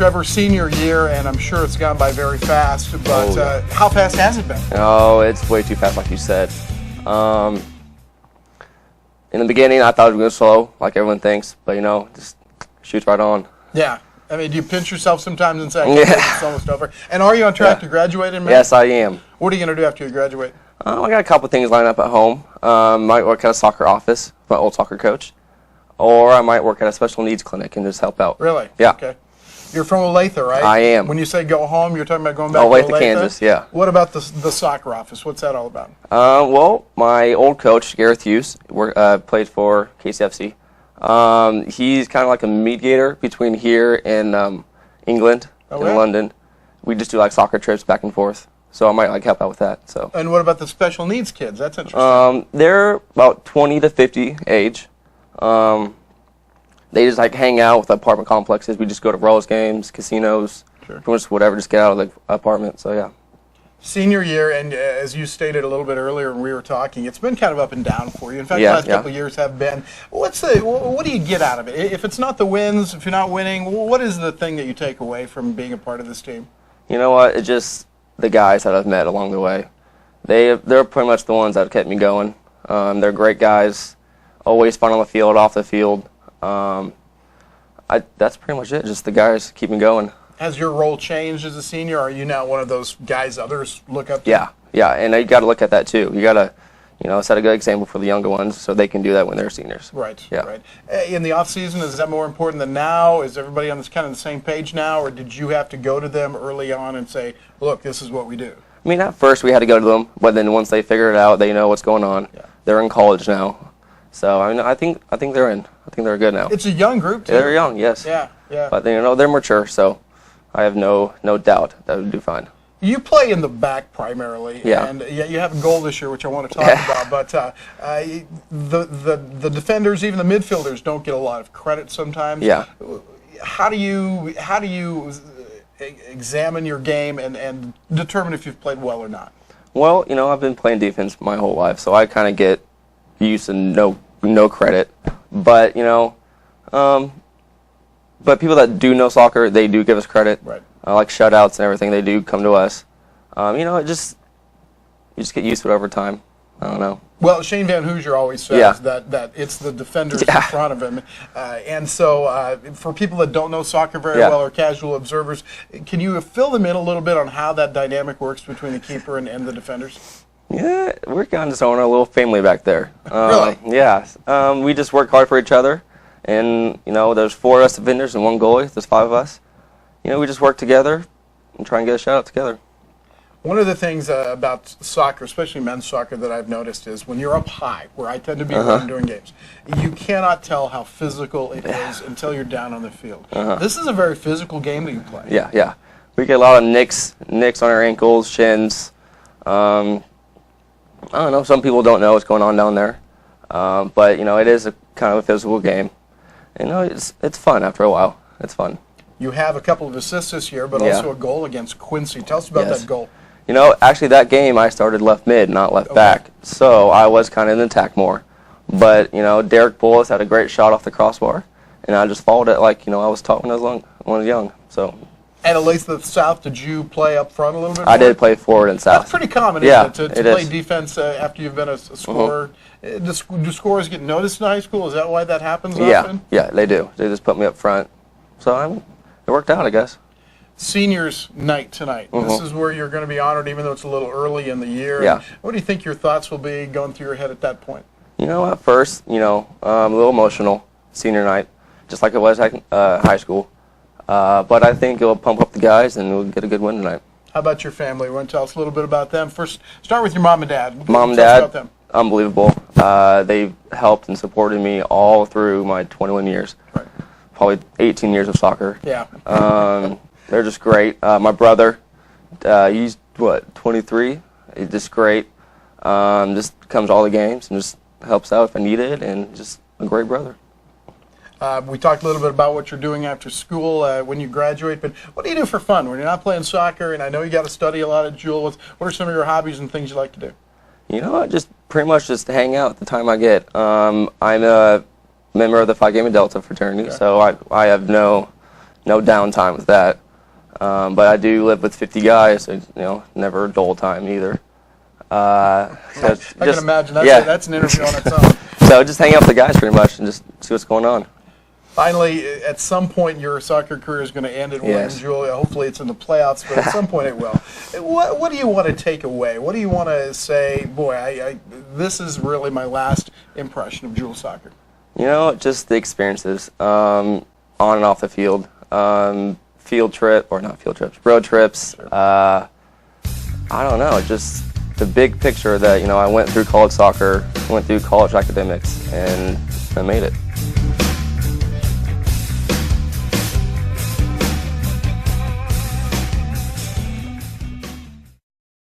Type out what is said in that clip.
Trevor, senior year, and I'm sure it's gone by very fast, but how fast has it been? Oh, it's way too fast, like you said. In the beginning, I thought it would go slow, like everyone thinks, but, just shoots right on. Yeah. I mean, do you pinch yourself sometimes and say, it's almost over? And are you on track to graduate in May? Yes, I am. What are you going to do after you graduate? I got a couple things lined up at home. Might work at a soccer office, my old soccer coach, or I might work at a special needs clinic and just help out. Really? Yeah. Okay. You're from Olathe, right? I am. When you say go home, you're talking about going back to Olathe, Olathe? Kansas, yeah. What about the soccer office? What's that all about? Well, my old coach, Gareth Hughes, played for KCFC. He's kind of like a mediator between here and England and London. We just do like soccer trips back and forth. So I might like help out with that. So. And what about the special needs kids? That's interesting. They're about 20 to 50 age. They just like hang out with apartment complexes. We just go to Rose games, casinos, pretty much whatever. Just get out of the apartment. So yeah. Senior year, and as you stated a little bit earlier when we were talking, it's been kind of up and down for you. In fact, the last couple of years have been. What do you get out of it? If it's not the wins, if you're not winning, what is the thing that you take away from being a part of this team? You know what? It's just the guys that I've met along the way. They're pretty much the ones that have kept me going. They're great guys, always fun on the field, off the field. That's pretty much it. Just the guys keep me going. Has your role changed as a senior? Are you now one of those guys others look up to? Yeah, and you got to look at that too. You got to, set a good example for the younger ones so they can do that when they're seniors. Right. Yeah. Right. In the off season, is that more important than now? Is everybody on this kind of the same page now, or did you have to go to them early on and say, "Look, this is what we do"? I mean, at first we had to go to them, but then once they figure it out, they know what's going on. Yeah. They're in college now, so I mean, I think they're in. I think they're good now. It's a young group too. They're young, yes. Yeah. But they're mature, so I have no doubt that would do fine. You play in the back primarily, and you have a goal this year, which I want to talk about. But the defenders, even the midfielders, don't get a lot of credit sometimes. Yeah. How do you examine your game and determine if you've played well or not? Well, I've been playing defense my whole life, so I kind of get used to no credit. But but people that do know soccer, they do give us credit. Right. Like shutouts and everything, they do come to us. You just get used to it over time. I don't know. Well, Shane Van Hoosier always says that it's the defenders in front of him. And so for people that don't know soccer very well or casual observers, can you fill them in a little bit on how that dynamic works between the keeper and the defenders? Yeah, we're kind of just on a little family back there. Really? Yeah. We just work hard for each other. And, there's 4 of us defenders and 1 goalie. There's 5 of us. We just work together and try and get a shutout together. One of the things about soccer, especially men's soccer, that I've noticed is when you're up high, where I tend to be during games, you cannot tell how physical it is until you're down on the field. This is a very physical game that you play. Yeah. We get a lot of nicks on our ankles, shins. I don't know. Some people don't know what's going on down there. But, it is a kind of a physical game. It's fun after a while. It's fun. You have a couple of assists this year, but also a goal against Quincy. Tell us about that goal. Actually that game I started left mid, not left back. So I was kind of in attack more. But, Derek Bullis had a great shot off the crossbar. And I just followed it like, I was taught when I was young. So. And at least the South, did you play up front a little bit more? I did play forward and South. That's pretty common, isn't it, to play defense after you've been a scorer. Do scorers get noticed in high school? Is that why that happens often? Yeah, they do. They just put me up front. So it worked out, I guess. Seniors night tonight. This is where you're going to be honored, even though it's a little early in the year. Yeah. What do you think your thoughts will be going through your head at that point? At first, a little emotional, senior night, just like it was high school. But I think it'll pump up the guys, and we'll get a good win tonight. How about your family? You want to tell us a little bit about them? First, start with your mom and dad. Mom and dad, unbelievable. They've helped and supported me all through my 21 years. Right. Probably 18 years of soccer. Yeah. They're just great. My brother, he's 23. He's just great. Just comes to all the games and just helps out if I need it, and just a great brother. We talked a little bit about what you're doing after school when you graduate, but what do you do for fun when you're not playing soccer? And I know you got to study a lot at Jewell. What are some of your hobbies and things you like to do? Just pretty much just hang out the time I get. I'm a member of the Phi Gamma Delta fraternity, so I have no no downtime with that. But I do live with 50 guys, so, you know, never a dull time either. I can imagine. That's an interview on its own. So just hang out with the guys pretty much and just see what's going on. Finally, at some point, your soccer career is going to end at William Jewell. Hopefully, it's in the playoffs, but at some point it will. What do you want to take away? What do you want to say? Boy, this is really my last impression of Jewell soccer. You know, just the experiences on and off the field. Road trips. Sure. I don't know, just the big picture that, you know, I went through college soccer, went through college academics, and I made it.